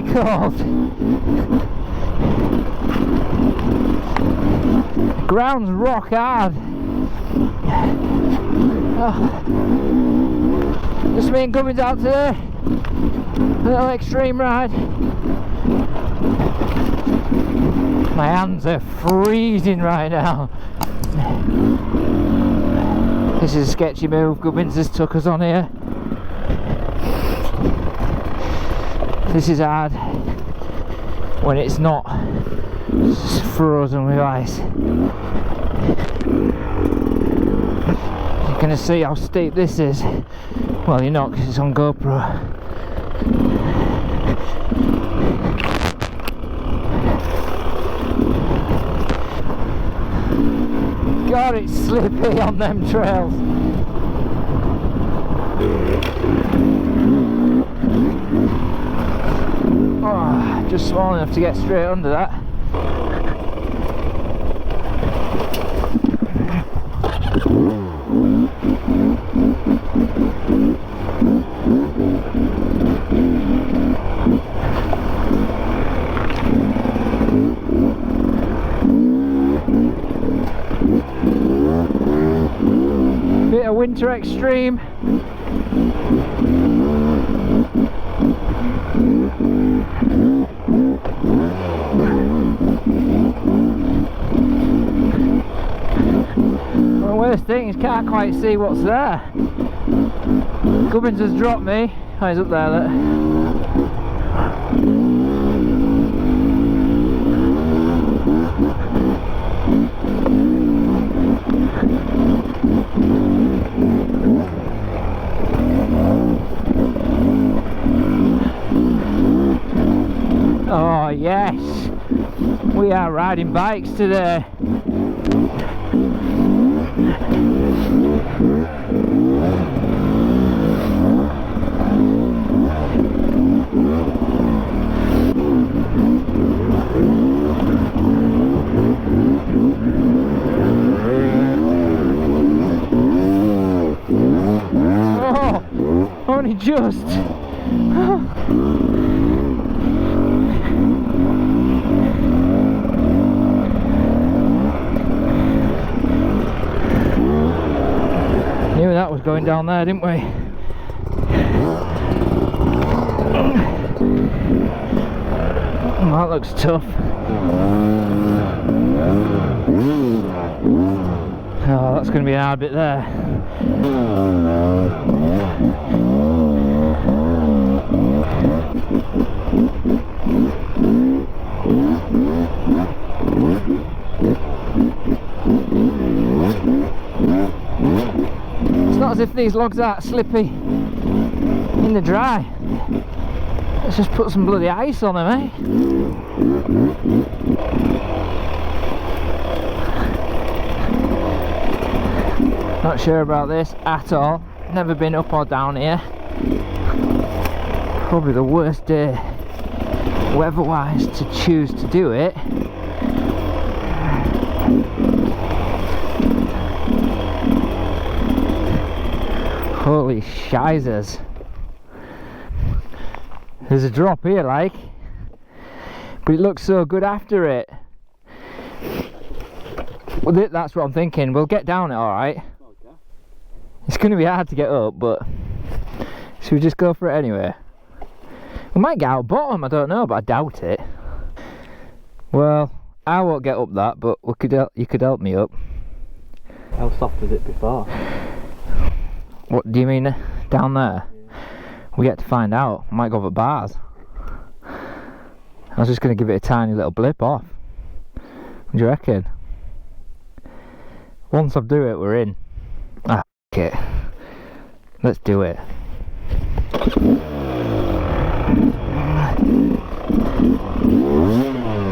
really cold. The ground's rock hard. Oh. Just me and Gubbins out today. A little extreme ride. My hands are freezing right now. This is a sketchy move Gubbins has took us on here. This is hard when it's not frozen with ice. You're going to see how steep this is. Well, you're not, because it's on GoPro. God, it's slippy on them trails. Oh, just small enough to get straight under that. Bit of winter extreme. The worst thing is can't quite see what's there. Gubbins has dropped me. Oh, he's up there, look. Oh yes, we are riding bikes today. Oh, only just. Knew that was going down there, didn't we? Oh, that looks tough. Oh, that's going to be a hard bit there. It's not as if these logs are slippy in the dry. Let's just put some bloody ice on them, eh? Not sure about this at all. Never been up or down here. Probably the worst day weather-wise to choose to do it. Holy shizers. There's a drop here, like, but it looks so good after it. Well, that's what I'm thinking. We'll get down it alright. Okay. It's going to be hard to get up, but should we just go for it anyway? We might get out bottom, I don't know, but I doubt it. Well, I won't get up that, but you could help me up. How soft was it before? What do you mean down there? Yeah. We get to find out. I might go over bars. I was just going to give it a tiny little blip off. What do you reckon? Once I do it, we're in. Ah, f*** it. Let's do it.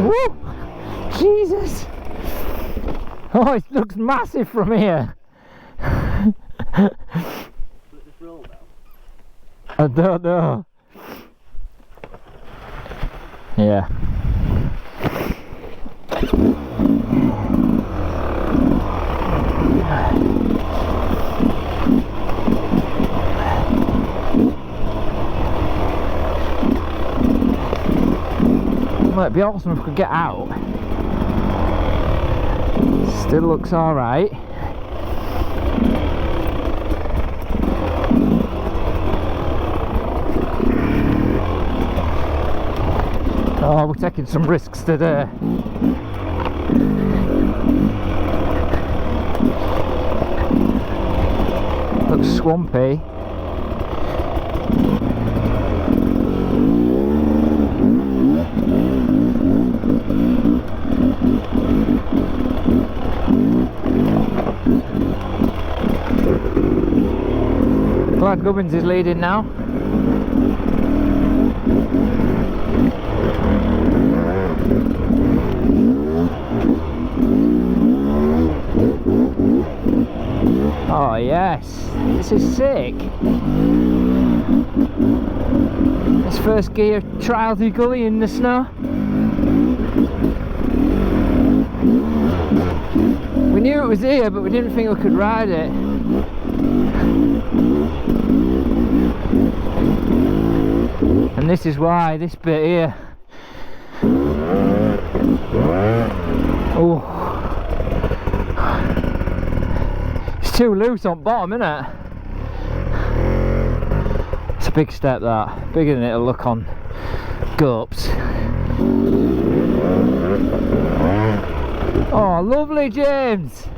Woo! Jesus! Oh, it looks massive from here. I don't know. Yeah. it'd be awesome if we could get out. Still looks alright. Oh, we're taking some risks today. Looks swampy. Glad Gubbins is leading now. Oh yes, this is sick. This first gear trial through gully in the snow. We knew it was here, but we didn't think we could ride it. And this is why, this bit here. Oh, it's too loose on bottom, isn't it? It's a big step, that. Bigger than it'll look on GoPros. Oh, lovely, James.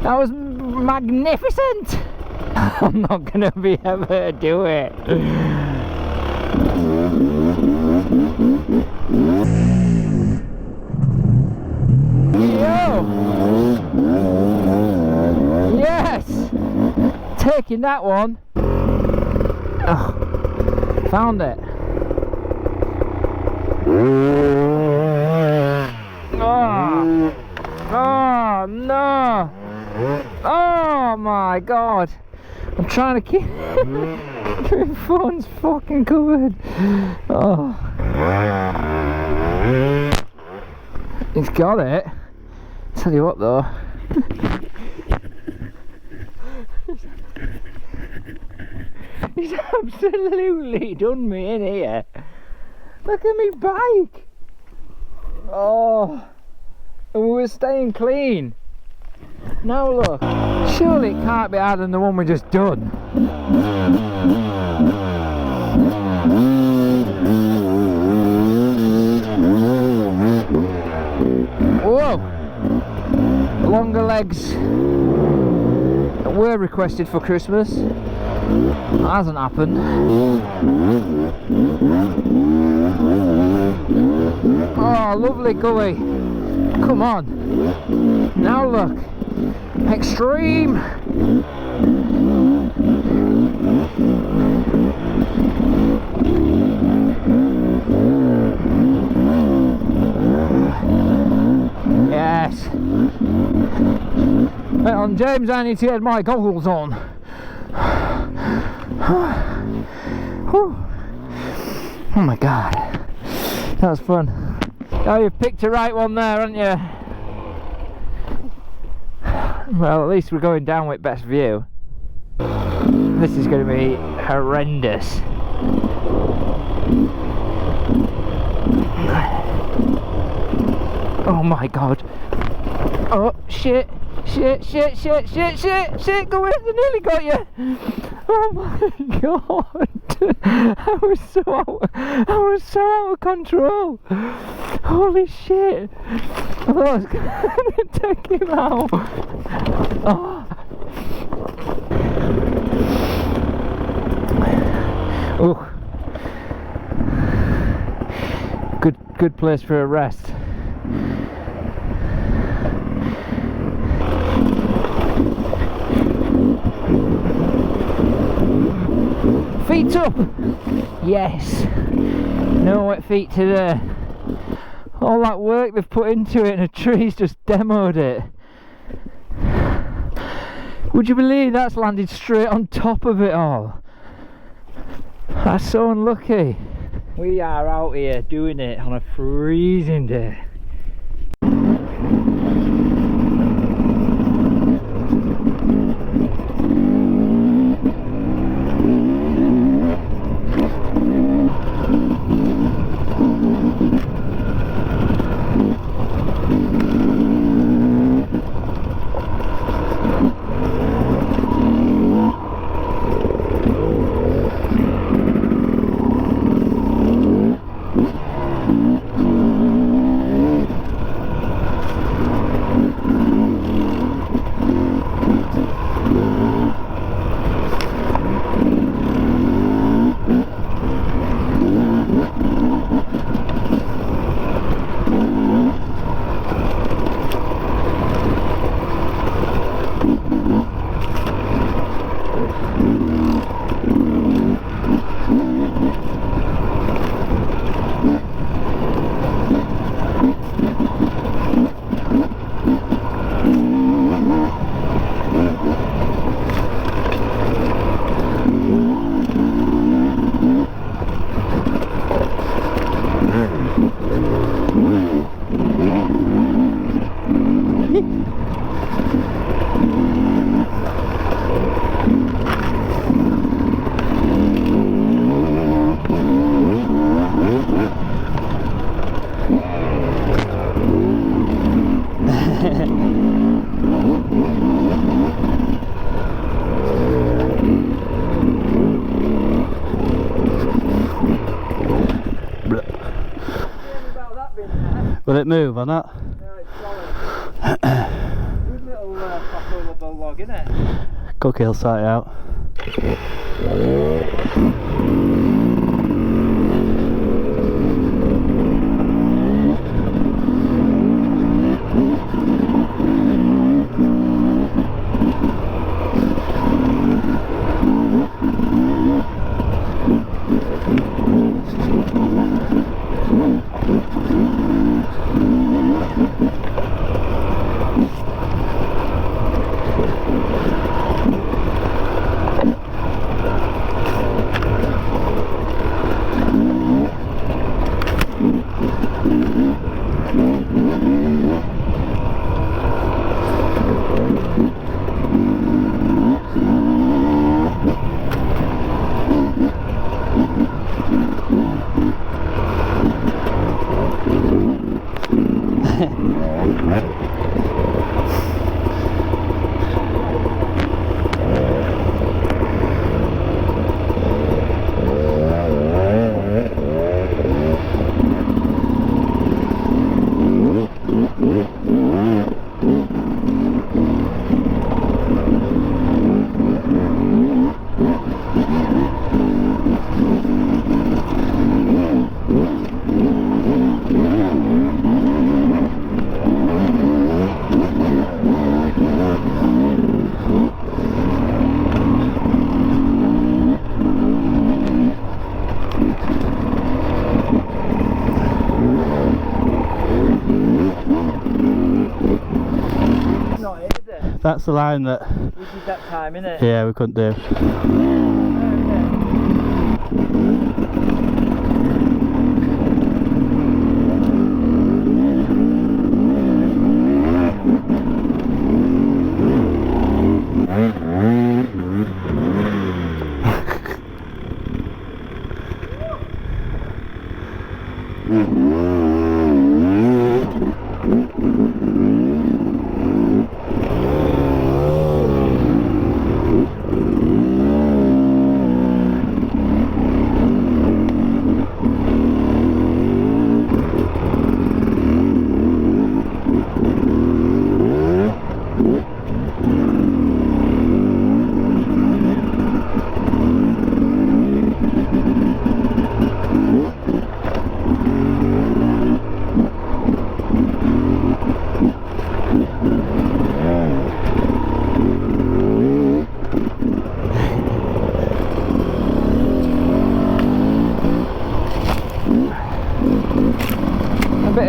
That was magnificent. I'm not gonna be able to do it. Yo! Yes! Taking that one. Oh, found it. Oh, oh no! Oh my god! I'm trying to keep. My phone's fucking covered. Oh. He's got it. Tell you what though. He's absolutely done me in here. Look at me bike. Oh. And we were staying clean. Now look. Surely it can't be harder than the one we just done. Whoa! Longer legs were requested for Christmas. That hasn't happened. Oh, lovely gully. Come on. Now look. Extreme. Yes. Wait on, James, I need to get my goggles on. Oh my god. That was fun. Oh, you've picked the right one there, haven't you? Well, at least we're going down with best view. This is going to be horrendous. Oh my god. Oh shit. Shit, shit, shit, shit, shit, shit, go in, I nearly got you. Oh my god. I was so out of control. Holy shit. I thought I was gonna take him out. Oh. Oh. Good place for a rest. Feet up! Yes! No wet feet today. All that work they've put into it and a tree's just demoed it. Would you believe that's landed straight on top of it all? That's so unlucky. We are out here doing it on a freezing day. Will it move or not? No, it's solid. Good little proper log, isn't it? Cookie will sort it out. That's the line that... We did that time, innit? Yeah, we couldn't do.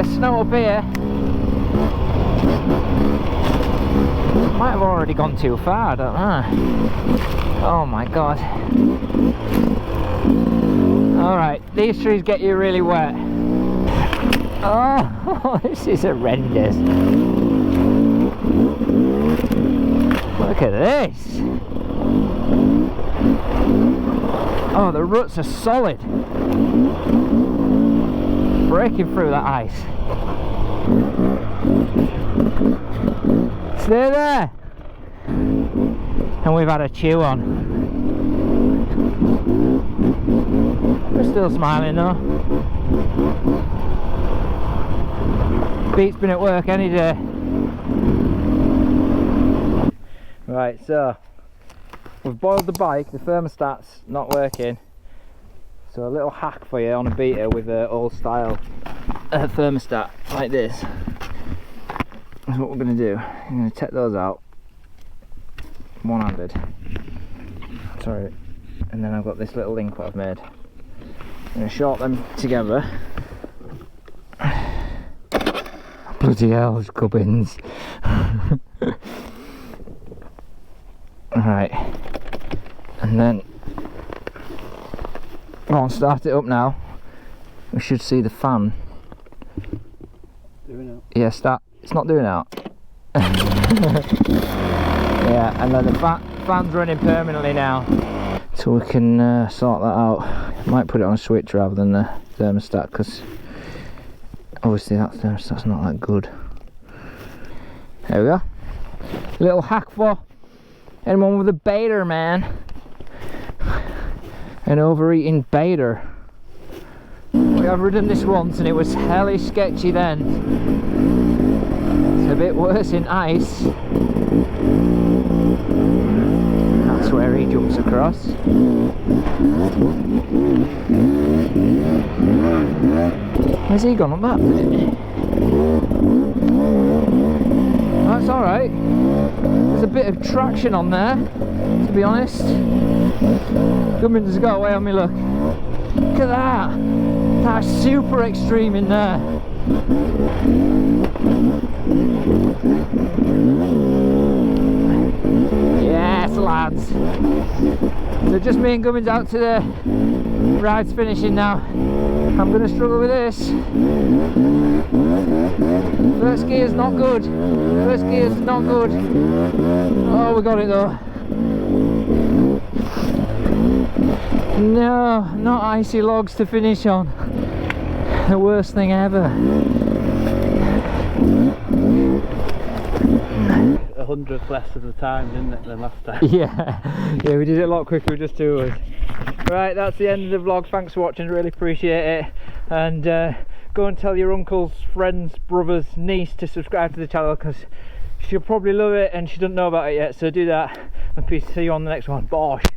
Snow up here. Might have already gone too far, I don't know. Oh my god. Alright, these trees get you really wet. Oh, this is horrendous. Look at this. Oh, the roots are solid. Breaking through that ice. Stay there. And we've had a chew on. We're still smiling though. Beat's been at work any day. Right, so we've boiled the bike, the thermostat's not working. So a little hack for you on a beater with an old style thermostat like this. That's what we're going to do. I'm going to take those out one-handed. Sorry. And then I've got this little link what I've made. I'm going to short them together. Bloody hell, it's Gubbins. Alright. And then I'll start it up now. We should see the fan. Doing it? Yeah, start. It's not doing out. Yeah, and then the fan's running permanently now. So we can sort that out. Might put it on a switch rather than the thermostat because obviously that thermostat's not that good. There we go. Little hack for anyone with a beta, man. An overeating beta. Where We have ridden this once and it was hellish sketchy then. It's a bit worse in ice. That's where he jumps across. Where's he gone up that bit? That's alright. There's a bit of traction on there, to be honest. Gubbins has got away on me, look. Look at that. That's super extreme in there. Yes, lads. So just me and Gubbins out to the ride's finishing now. I'm going to struggle with this. First gear's not good. First gear's not good. Oh, we got it though. No, not icy logs to finish on. The worst thing ever. 100th less of the time, didn't it, than last time? Yeah, we did it a lot quicker with just 2 of us. Right, that's the end of the vlog. Thanks for watching, really appreciate it. And go and tell your uncles, friends, brothers, niece to subscribe to the channel, because she'll probably love it and she doesn't know about it yet. So do that, and peace. See you on the next one. Bye.